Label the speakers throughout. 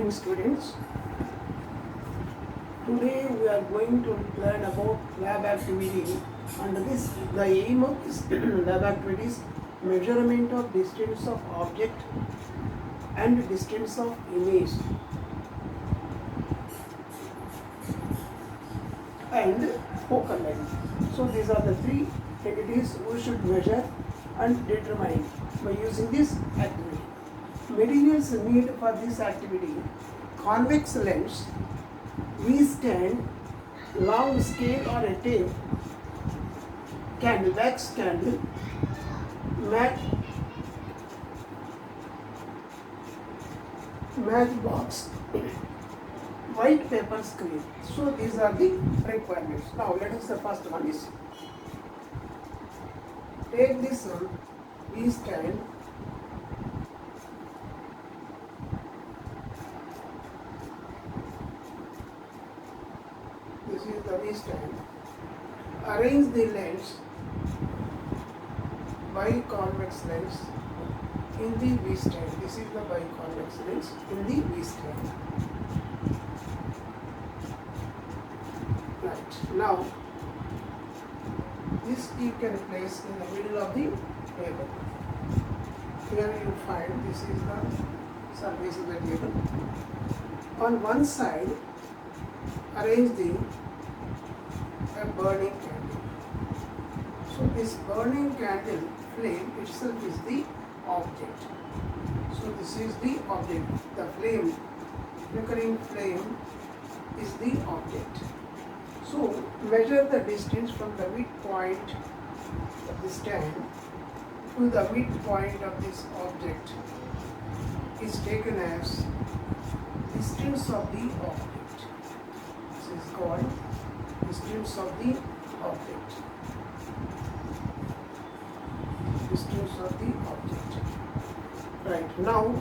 Speaker 1: morning, students. Today we are going to learn about lab activity. And this, the aim of this lab activity is measurement of distance of object and distance of image and focal length. So these are the three entities we should measure and determine by using this activity. Materials needed for this activity: convex lens, V-stand, long scale or a tape, candle, wax candle, matchbox, white paper screen. So these are the requirements. Now let us, the first one is, take this V-stand, this is the V-stand. Arrange the lens, biconvex lens, in the V-stand. This is the biconvex lens in the V-stand. Right. Now, this you can place in the middle of the table. Here you find this is the surface of the table. On one side, arrange the burning candle. So this burning candle flame itself is the object. So this is the object. The flame, flickering flame, is the object. So measure the distance from the midpoint of the stand to the midpoint of this object is taken as distance of the object. This is called distance of the object. Distance of the object. Right. Now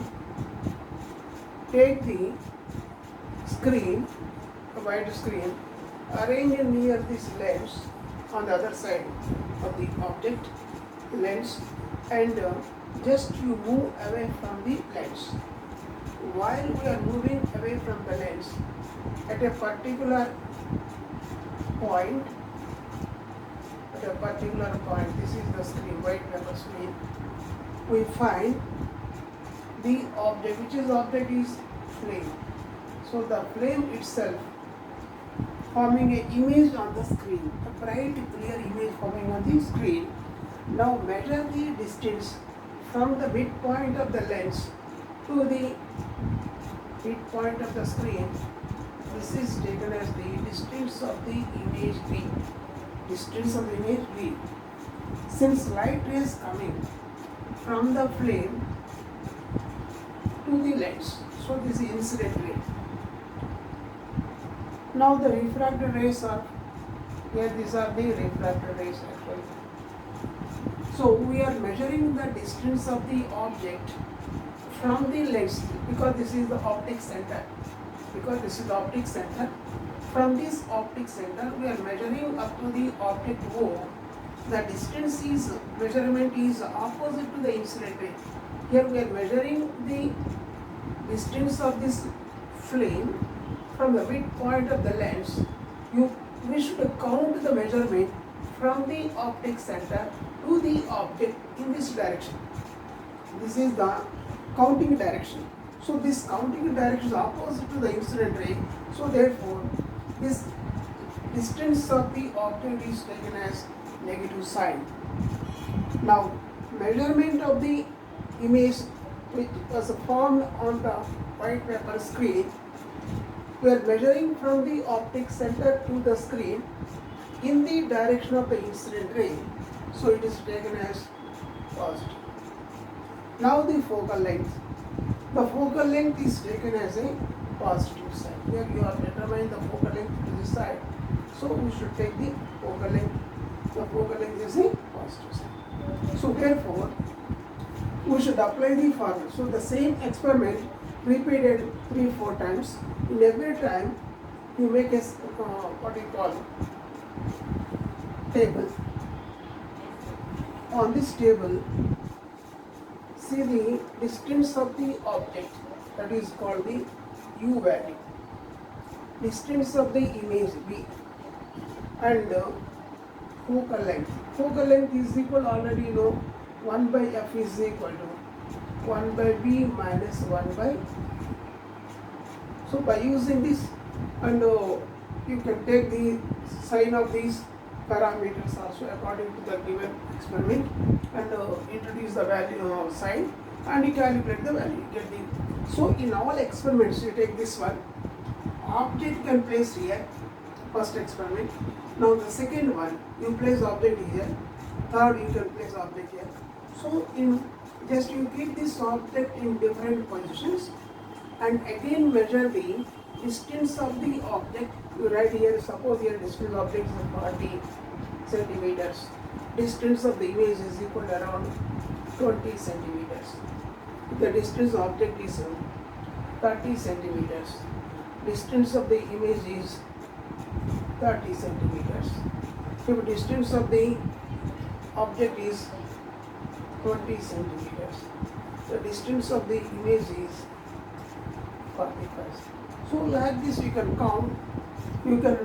Speaker 1: take the screen, a white screen, arrange it near this lens on the other side of the object, lens, and just you move away from the lens. While we are moving away from the lens, at a particular point, this is the screen, white paper screen, we find the object, which is object is flame. So the flame itself forming an image on the screen, a bright clear image forming on the screen. Now measure the distance from the midpoint of the lens to the midpoint of the screen. This is taken as the distance of the image V. Distance of the image V. Since light is coming from the flame to the lens, so this is incident ray. Now the refracted rays are here, these are the refracted rays actually. So we are measuring the distance of the object from the lens, because this is the optic center. From this optic center we are measuring up to the object O. The distance is, measurement is opposite to the incident ray. Here we are measuring the distance of this flame from the midpoint of the lens. We should count the measurement from the optic center to the object in this direction. This is the counting direction. So this counting direction is opposite to the incident ray. So therefore, this distance of the object is taken as negative sign. Now, measurement of the image which was formed on the white paper screen, we are measuring from the optic center to the screen in the direction of the incident ray. So it is taken as positive. Now the focal length. The focal length is taken as a positive side. Here you are determining the focal length to this side. So we should take the focal length. The focal length is a positive side. So therefore, we should apply the formula. So the same experiment repeated 3-4 times. In every time, you make a what you call table. On this table, see the distance of the object, that is called the u value, distance of the image b, and focal length. Focal length is equal, already you know, 1 by f is equal to 1 by b minus 1 by. So by using this, and you can take the sign of these parameters also according to the given experiment, and introduce the value sign, and you calculate the value, you get the. So in all experiments you take this one, object can place here, first experiment. Now the second one, you place object here, third you can place object here. So in just you keep this object in different positions, and again measure the distance of the object. You write here, suppose here distance of object is 40 centimeters. Distance of the image is equal to around 20 centimeters. The distance of object is 30 centimeters. Distance of the image is 30 centimeters. If distance of the object is 20 centimeters, the distance of the image is 45. So like this you can count. You can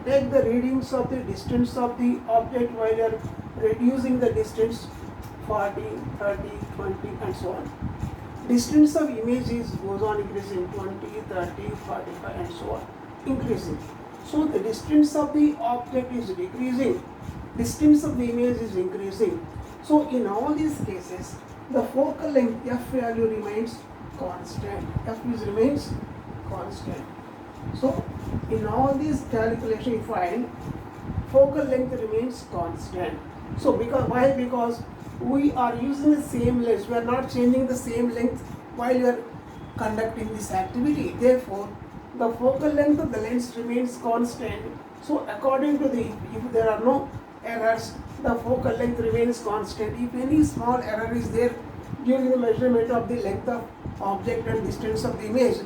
Speaker 1: take the readings of the distance of the object while you are reducing the distance 40, 30, 20 and so on. Distance of image goes on increasing 20, 30, 45 and so on, increasing. So the distance of the object is decreasing, distance of the image is increasing. So in all these cases, the focal length f value remains constant. F remains constant. So in all these calculations you find focal length remains constant. So because why? Because we are using the same length. We are not changing the same length while you are conducting this activity. Therefore, the focal length of the lens remains constant. So according to the, if there are no errors, the focal length remains constant. If any small error is there during the measurement of the length of object and distance of the image,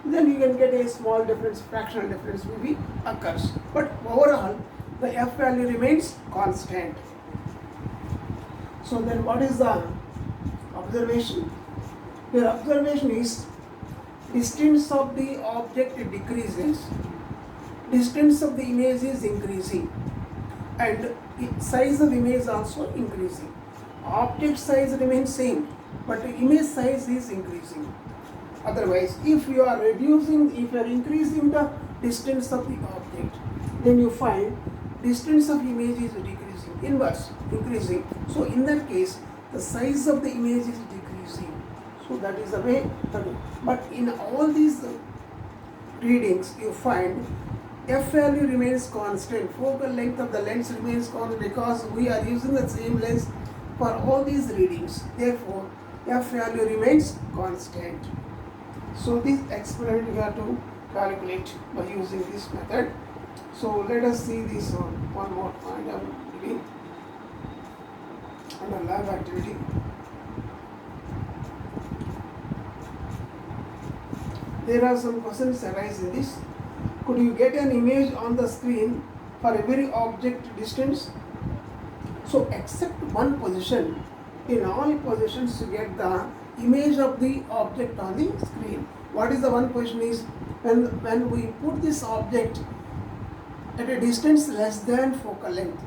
Speaker 1: then you can get a small difference, fractional difference will be occurs. But overall, the f value remains constant. So then what is the observation? The observation is distance of the object decreases, distance of the image is increasing, and size of image also increasing. Object size remains same, but the image size is increasing. Otherwise, if you are increasing the distance of the object, then you find distance of image is decreasing, inverse, increasing. So in that case, the size of the image is decreasing. So that is the way. But in all these readings, you find f value remains constant, focal length of the lens remains constant, because we are using the same lens for all these readings. Therefore, f value remains constant. So this experiment we have to calculate by using this method. So let us see this one more point I am giving under lab activity. There are some questions arise in this. Could you get an image on the screen for every object distance? So except one position, in all positions you get the image of the object on the screen. What is the one position is when we put this object at a distance less than focal length,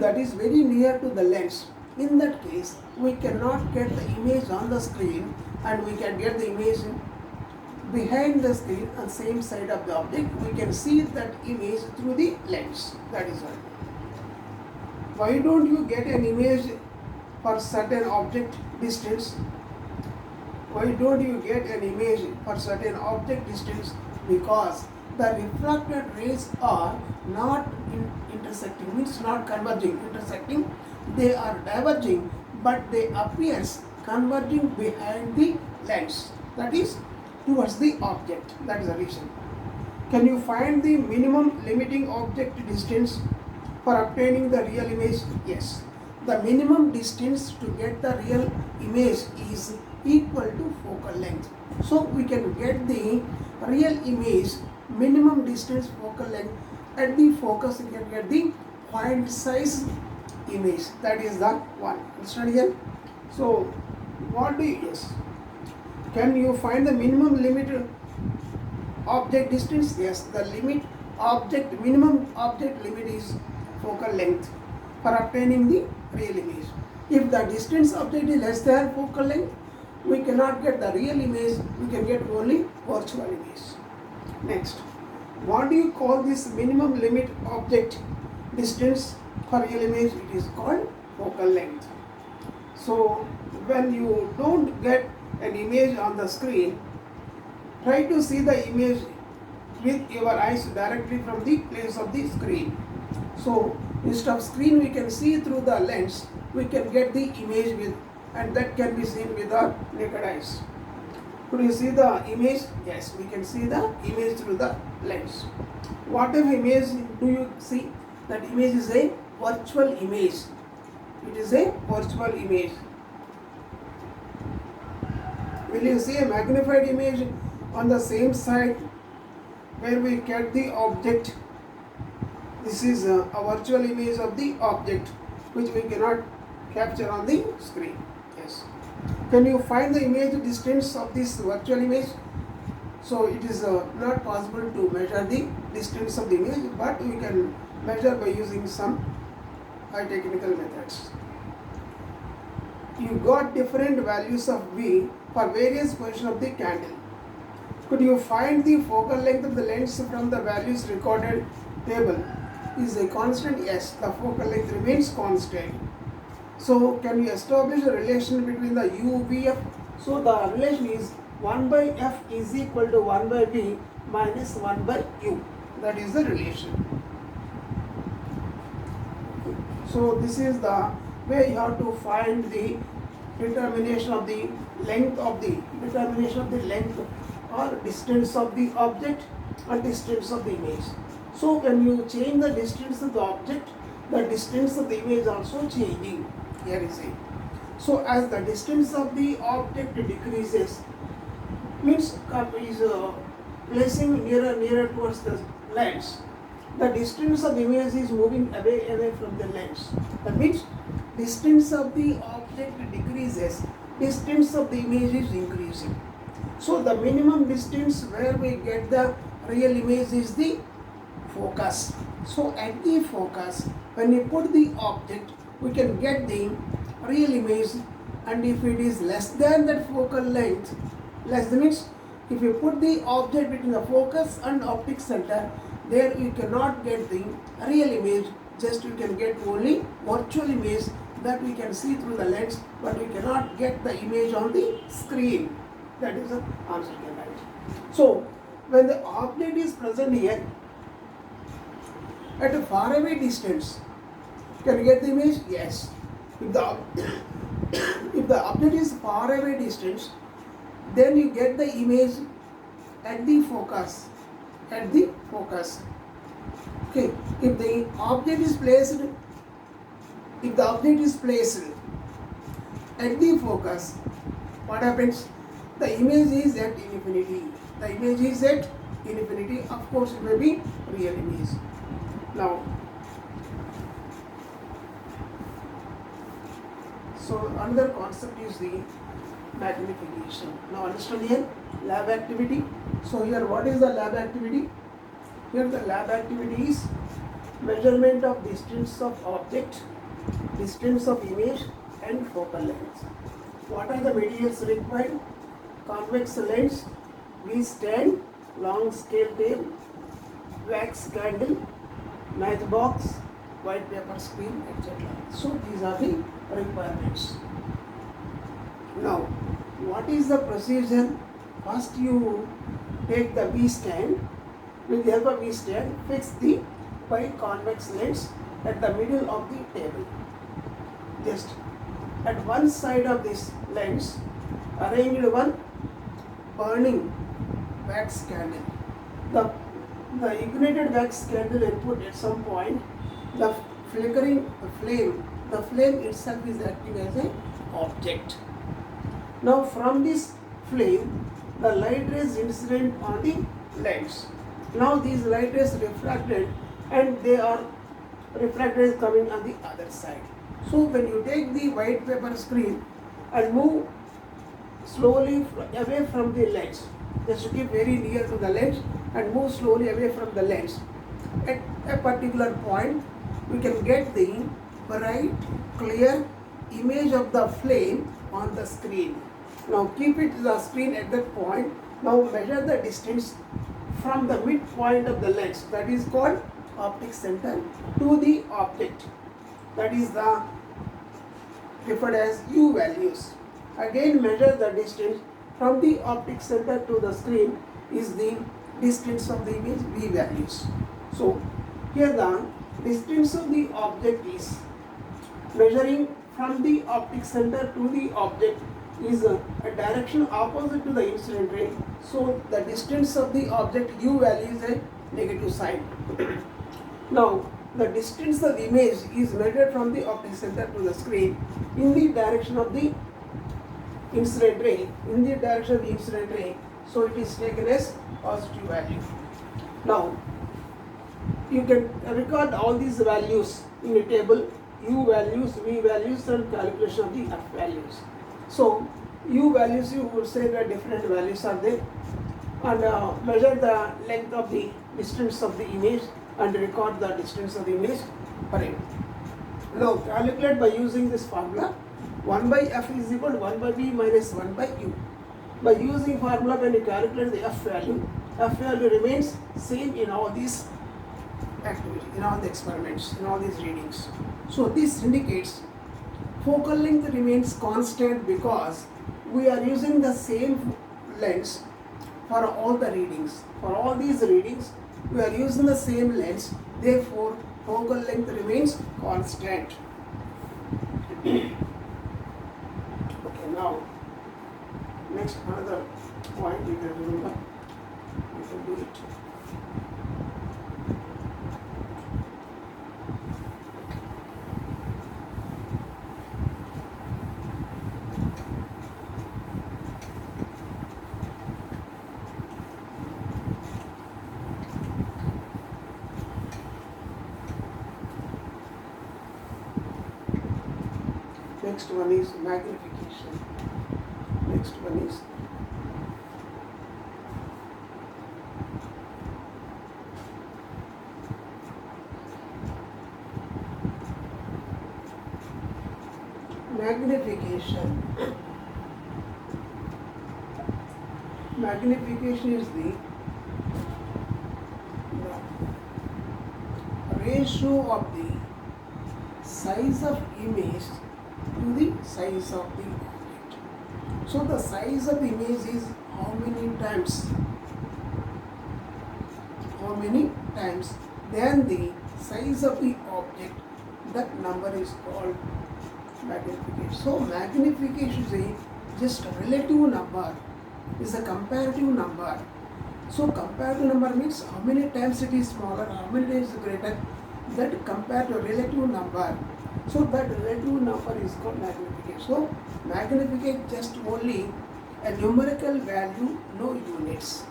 Speaker 1: that is very near to the lens. In that case, we cannot get the image on the screen, and we can get the image behind the screen on same side of the object. We can see that image through the lens. That is why. Why don't you get an image for certain object distance? Why don't you get an image for certain object distance? Because the refracted rays are not intersecting, means not converging, intersecting. They are diverging, but they appears converging behind the lens. That is towards the object. That is the reason. Can you find the minimum limiting object distance for obtaining the real image? Yes. The minimum distance to get the real image is equal to focal length. So we can get the real image minimum distance focal length. At the focus you can get the point size image. That is the one. Understand here? So what do you, yes. Can you find the minimum limit object distance? Yes, the minimum object limit is focal length for obtaining the real image. If the distance object is less than focal length, we cannot get the real image, we can get only virtual image. Next, what do you call this minimum limit object distance for real image? It is called focal length. So when you don't get an image on the screen, try to see the image with your eyes directly from the place of the screen. So instead of screen we can see through the lens, we can get the image with, and that can be seen with our naked eyes. Could you see the image? Yes, we can see the image through the lens. What if image do you see? That image is a virtual image. It is a virtual image. Will you see a magnified image on the same side where we get the object? This is a virtual image of the object which we cannot capture on the screen. Yes. Can you find the image distance of this virtual image? So it is not possible to measure the distance of the image, but we can measure by using some high technical methods. You got different values of V for various positions of the candle. Could you find the focal length of the lens from the values recorded table? Is a constant? Yes, the focal length remains constant. So can we establish a relation between the U, V, F? So the relation is 1 by F is equal to 1 by V minus 1 by U. That is the relation. So this is the way you have to find the determination of the length or distance of the object or distance of the image. So when you change the distance of the object, the distance of the image is also changing. Here is it. So as the distance of the object decreases, means is placing nearer towards the lens, the distance of the image is moving away from the lens. That means distance of the object decreases, distance of the image is increasing. So the minimum distance where we get the real image is the focus. So at the focus, when we put the object, we can get the real image, and if it is less than that focal length, less than means if you put the object between the focus and optic center, there you cannot get the real image, just you can get only virtual image that we can see through the lens, but we cannot get the image on the screen. That is the answer can write. So when the object is present here at a far away distance, can you get the image? Yes. If the object is far away distance, then you get the image at the focus. Okay. If the object is placed at the focus, what happens? The image is at infinity. Of course, it may be real image. Now, so another concept is the magnification. Now understand here, lab activity. So here what is the lab activity? Here the lab activity is measurement of distance of object, distance of image and focal length. What are the materials required? Convex lens, V-stand, long scale tape, wax candle, match box, white paper screen, etc. So these are the requirements. Now, what is the procedure? First you take the V-stand, with the help of V-stand, fix the white convex lens at the middle of the table. Just at one side of this lens, arrange one burning wax candle. The ignited wax candle input at some point, the flame itself is acting as an object. Now from this flame, the light rays incident on the lens. Now these light rays refracted, and they are refracted coming on the other side. So when you take the white paper screen and move slowly away from the lens. Just keep very near to the lens and move slowly away from the lens. At a particular point, we can get the bright, clear image of the flame on the screen. Now keep it to the screen at that point. Now measure the distance from the midpoint of the lens, that is called optic center, to the object, that is the referred as U values. Again measure the distance from the optic center to the screen is the distance of the image V values. So here the distance of the object is measuring from the optic center to the object is a direction opposite to the incident ray. So the distance of the object U value is a negative sign. Now the distance of the image is measured from the optic center to the screen in the direction of the incident ray, so it is taken as positive value. Now you can record all these values in a table: U values, V values, and calculation of the F values. So U values, you would say that different values are there, and measure the length of the distance of the image and record the distance of the image per unit. Now calculate by using this formula. 1 by F is equal to 1 by V minus 1 by U. By using formula, when you calculate the F value remains same in all these activities, in all the experiments, in all these readings. So this indicates focal length remains constant because we are using the same lens for all the readings. For all these readings, we are using the same lens, therefore focal length remains constant. Okay, now next another point you can remember, you can do it. Next one is magnification. Next one is magnification. Magnification is the ratio of the size of image to the size of the object. So the size of the image is how many times than the size of the object. That number is called magnification. So magnification is just a relative number, is a comparative number. So comparative number means how many times it is smaller, how many times greater, that compared to relative number. So that relative number is called magnification. So magnification just only a numerical value, no units.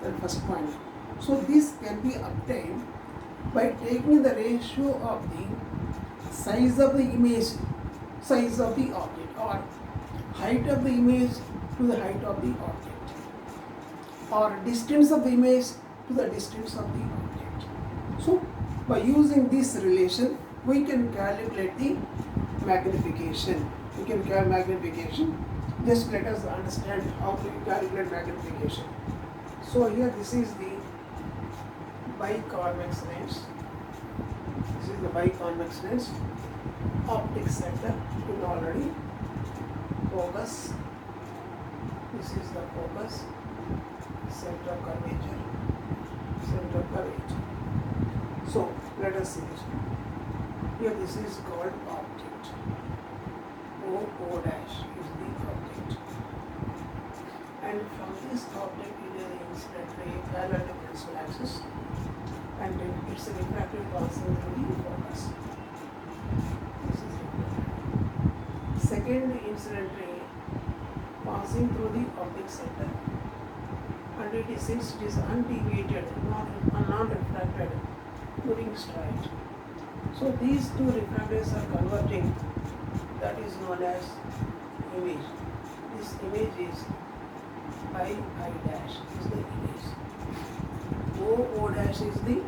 Speaker 1: That first point. So this can be obtained by taking the ratio of the size of the image, size of the object, or height of the image to the height of the object, or distance of the image to the distance of the object. So by using this relation, we can calculate the magnification. We can calculate magnification. Just let us understand how to calculate magnification. So here this is the biconvex lens. This is the biconvex lens. Optic center, you know already. Focus. This is the focus. Center of curvature. Center of curvature. So let us see this. Here this is called object. O dash is the object. And from this object it is an incident ray parallel to principal axis, and it's a refractive passing through the focus. This is refractive. Second incident ray passing through the optic center, and it is, since it is undeviated, non-refracted, moving straight. So these two refractors are converging. That is known as image. This this image is I dash is the image. O dash is the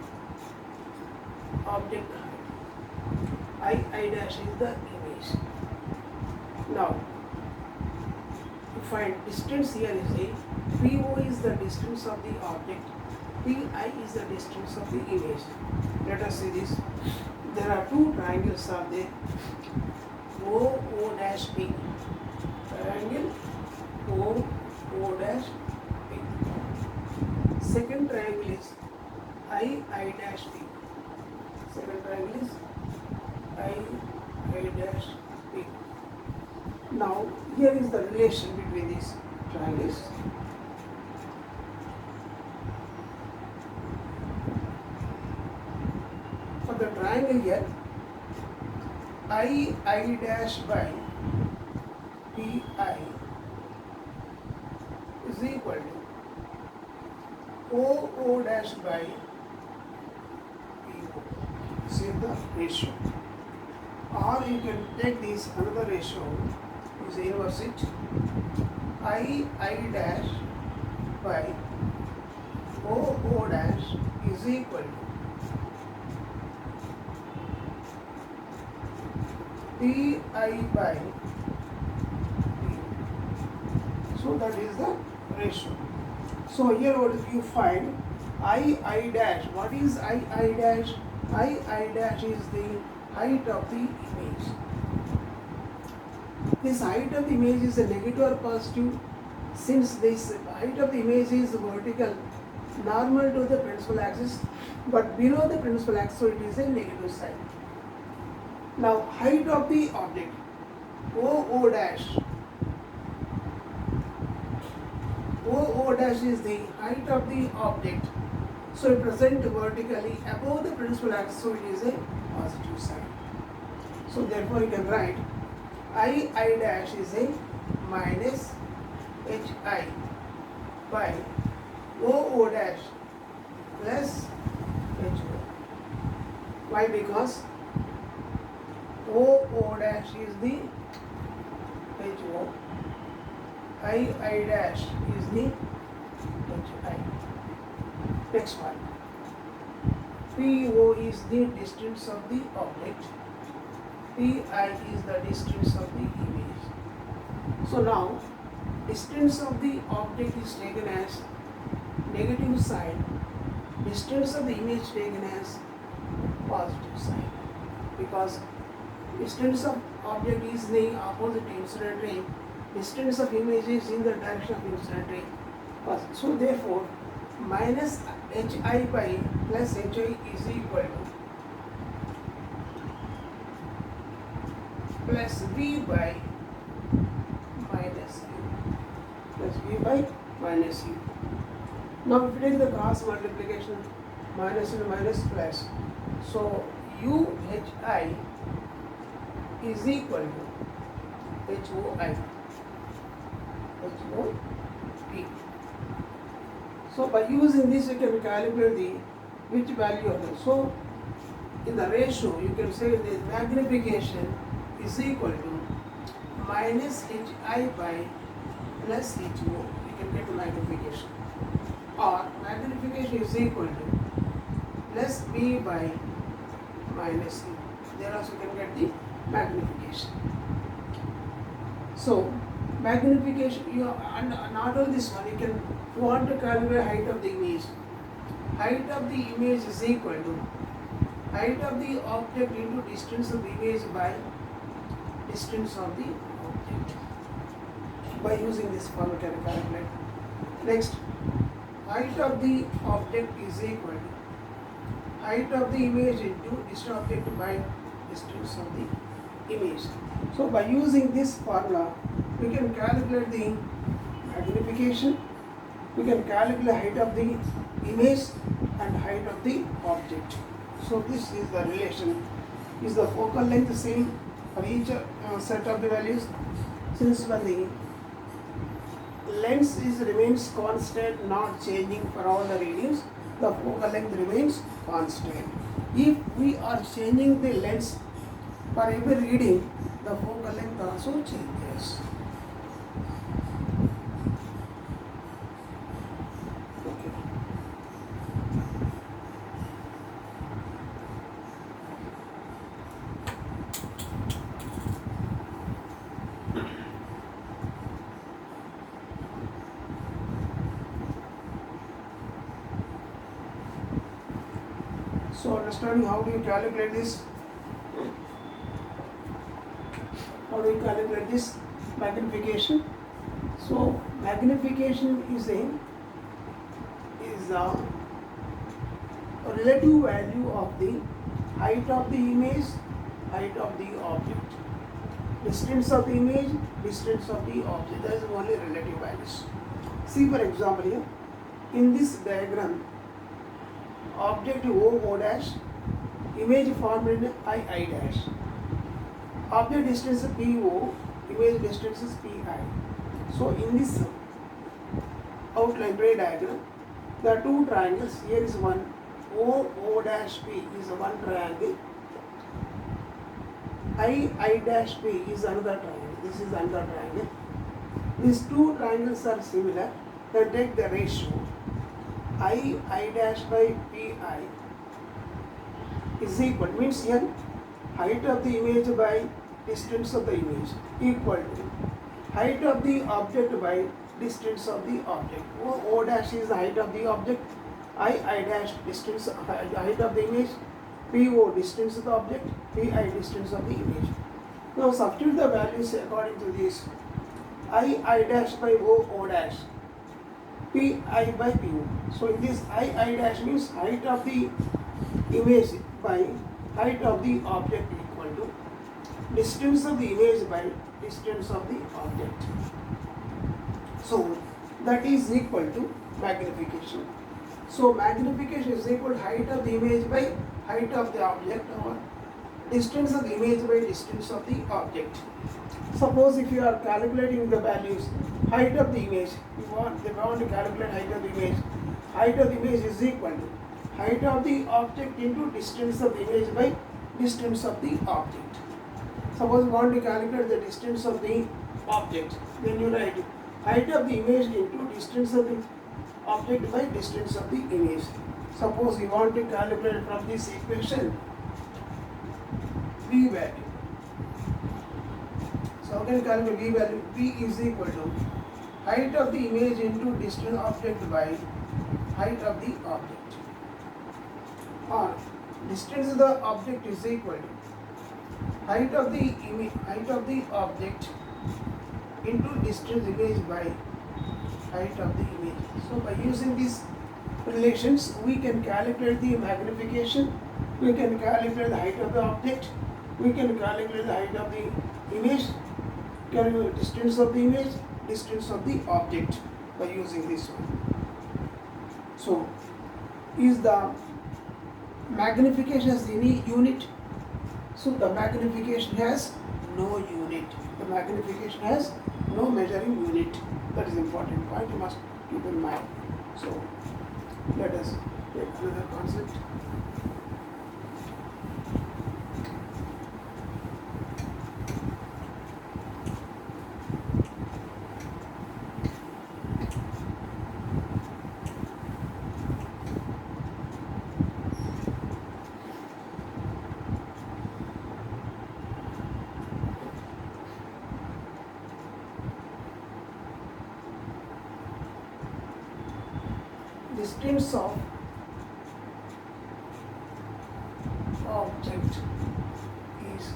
Speaker 1: object height. I dash is the image. Now, to find distance here is a PO is the distance of the object. PI is the distance of the image. Let us see this. There are two triangles are there. O dash P. Triangle O dash P. Second triangle is I dash P. Second triangle is I dash P. Now here is the relation between these triangles. For the triangle here, I dash by PI is equal to O dash by PO. See the ratio. Or you can take this another ratio is inverse it. I dash by O dash is equal to PI by P. So that is the ratio. So here what you find I dash. What is I dash? I dash is the height of the image. This height of the image is a negative or positive. Since this height of the image is vertical, normal to the principal axis, but below the principal axis, so it is a negative side. Now, height of the object, O dash. O dash is the height of the object. So, it present vertically above the principal axis, so it is a positive side. So, therefore, you can write I dash is a minus HI by O dash plus HO. Why? Because O dash is the HO, I dash is the HI. Next one. PO is the distance of the object. PI is the distance of the image. So now, distance of the object is taken as negative side. Distance of the image taken as positive side. Because distance of object is the opposite to incident ray. Distance of image is in the direction of incident ray. So therefore, minus HI by plus HI is equal to plus V by minus U. Plus V by minus U. Now if you take the cross multiplication, minus and minus plus. So UHI is equal to HOI. HOP. So by using this you can calculate the which value of it. So in the ratio you can say the magnification is equal to minus HI by plus HO. You can get the magnification. Or magnification is equal to plus B by minus E. There also you can get the magnification. So magnification, and not only this one, you can want to calculate height of the image. Height of the image is equal to height of the object into distance of the image by distance of the object. By using this formula can calculate. Next, height of the object is equal to height of the image into distance object by distance of the image. So by using this formula, we can calculate the magnification, we can calculate height of the image and height of the object. So this is the relation. Is the focal length same for each set of the values? Since when the lens remains constant, not changing for all the readings, the focal length remains constant. If we are changing the lens for every reading, the focal length also changes. So understanding how do you calculate this? How do you calculate this magnification? So magnification is the relative value of the height of the image, height of the object, distance of the image, distance of the object. That is only relative values. See for example here, in this diagram, object O dash, image formed in I dash. Object distance PO, image distance is PI. So in this outline ray diagram, there are two triangles. Here is one, O dash P is one triangle. I dash P is another triangle. This is another triangle. These two triangles are similar. Then take the ratio. I dash by Pi is equal, means here height of the image by distance of the image equal to height of the object by distance of the object. O dash is the height of the object, I dash distance, height of the image, PO distance of the object, PI distance of the image. Now substitute the values according to this. I dash by O dash, Pi by PO. So in this I dash means height of the image by height of the object equal to distance of the image by distance of the object. So that is equal to magnification. So magnification is equal to height of the image by height of the object, or distance of the image by distance of the object. Suppose if you are calculating the values, height of the image, they want to calculate height of the image. Height of the image is equal to height of the object into distance of the image by distance of the object. Suppose you want to calculate the distance of the object, then you write height of the image into distance of the object by distance of the image. Suppose you want to calculate from this equation V value. So how can you calculate V value? V is equal to height of the image into distance object by height of the object, or distance of the object is equal to height of the image, height of the object into distance image by height of the image. So by using these relations, we can calculate the magnification, we can calculate the height of the object, we can calculate the height of the image, calculate distance of the image, distance of the object by using this one. So is the magnification has any unit? So the magnification has no unit. The magnification has no measuring unit. That is important point you must keep in mind. So let us take another concept. Distance of object is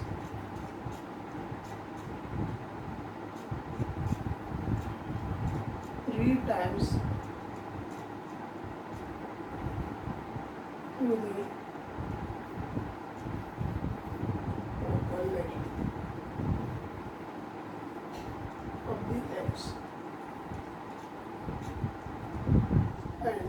Speaker 1: three times to the of the x, and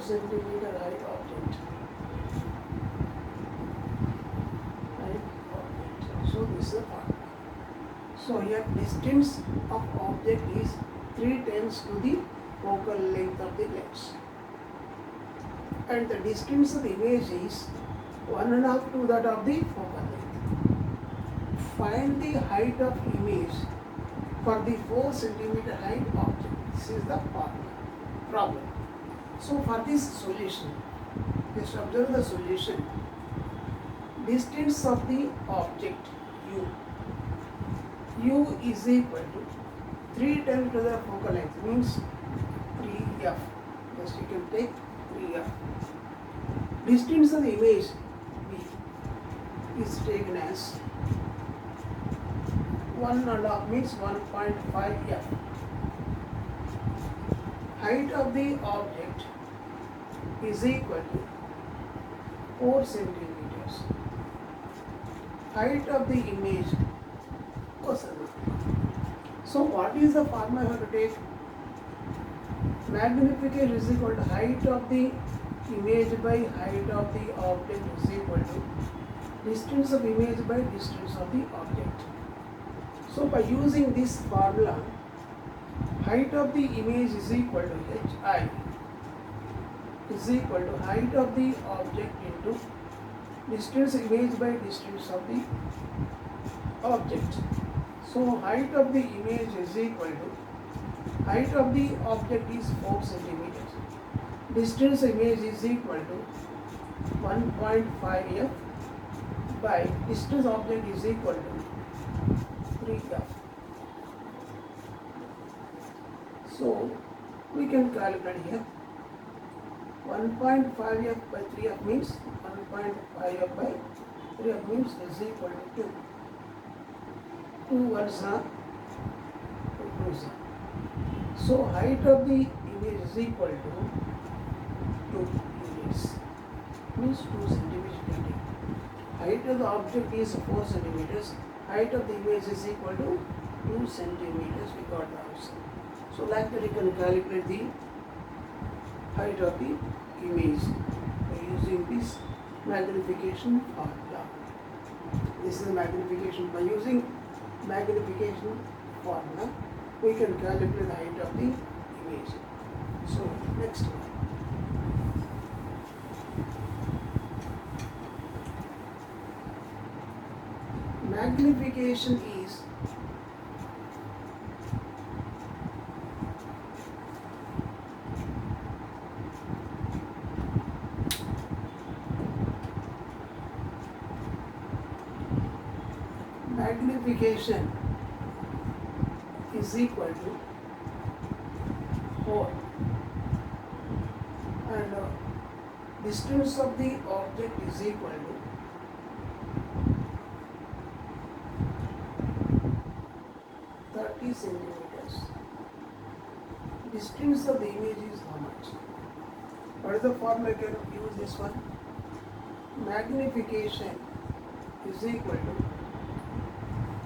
Speaker 1: centimeter height object. Height object. So this is the formula. So here distance of object is 3 times to the focal length of the lens. And the distance of the image is 1.5 to that of the focal length. Find the height of image for the 4 centimeter height object. This is the problem. So for this solution, just observe the solution. Distance of the object u is equal to 3 times to the focal length, means 3f. Just you can take 3f. Distance of the image b is taken as 1.5, means 1.5f. Height of the object is equal to 4 centimeters. Height of the image. So what is the formula you have to take? Magnification is equal to height of the image by height of the object is equal to distance of image by distance of the object. So by using this formula, height of the image is equal to hi is equal to height of the object into distance image by distance of the object. So height of the image is equal to height of the object is 4 centimeters. Distance image is equal to 1.5f by distance object is equal to 3f. So we can calculate here 1.5f by 3f means 1.5f by 3f means is equal to 2. 2 ones are 2 twos are. So height of the image is equal to 2 units, means 2 centimeters. Height of the object is 4 centimeters. Height of the image is equal to 2 centimeters. We got the answer. So like that you can calculate the height of the image by using this magnification formula. This is the magnification. By using magnification formula, we can calculate the height of the image. So next one. Magnification is equal to 4 and distance of the object is equal to 30 centimeters. Distance of the image is how much? What is the formula you can use this one? Magnification is equal to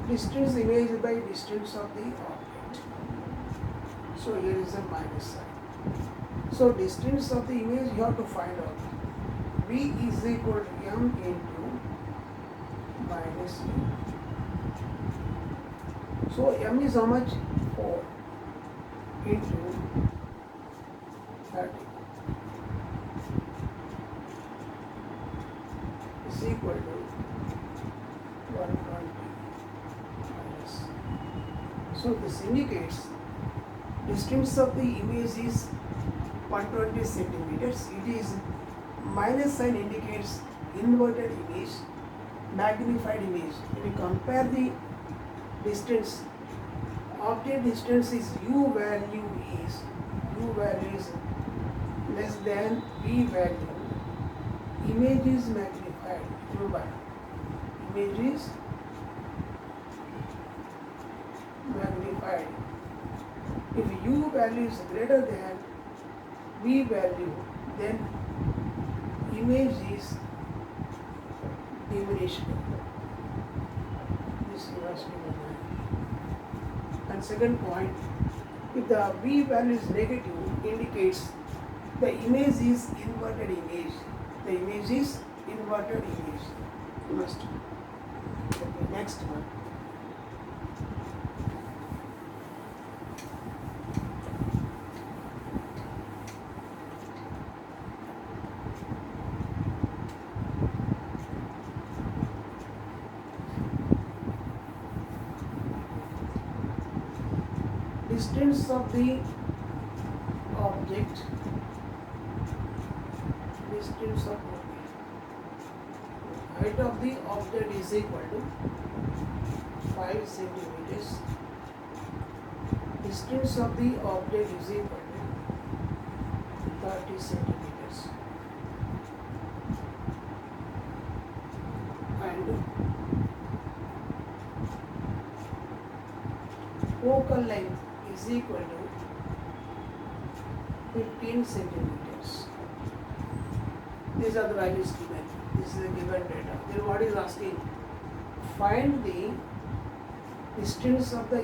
Speaker 1: distance image by distance of the object. So here is a minus sign. So distance of the image you have to find out. V is equal to m into minus u. So m is how much? 4 into 30 is equal to 120 minus. So this indicates distance of the image is 120 centimeters. It is minus sign indicates inverted image, magnified image. When you compare the distance, object distance is u value is less than v value. Image is magnified. Remember, image is magnified. If u value is greater than v value, then image is diminished. This you must remember. And second point, if the v value is negative, indicates The image is inverted image. The image is inverted image. You must. Okay, next one. Distance of the object, distance of object, height of the object is equal to 5 centimeters. Distance of the object is equal to 30 centimeters. And focal length is equal to 15 centimeters. These are the values given. This is the given data. Then what is asking? Find the distance of the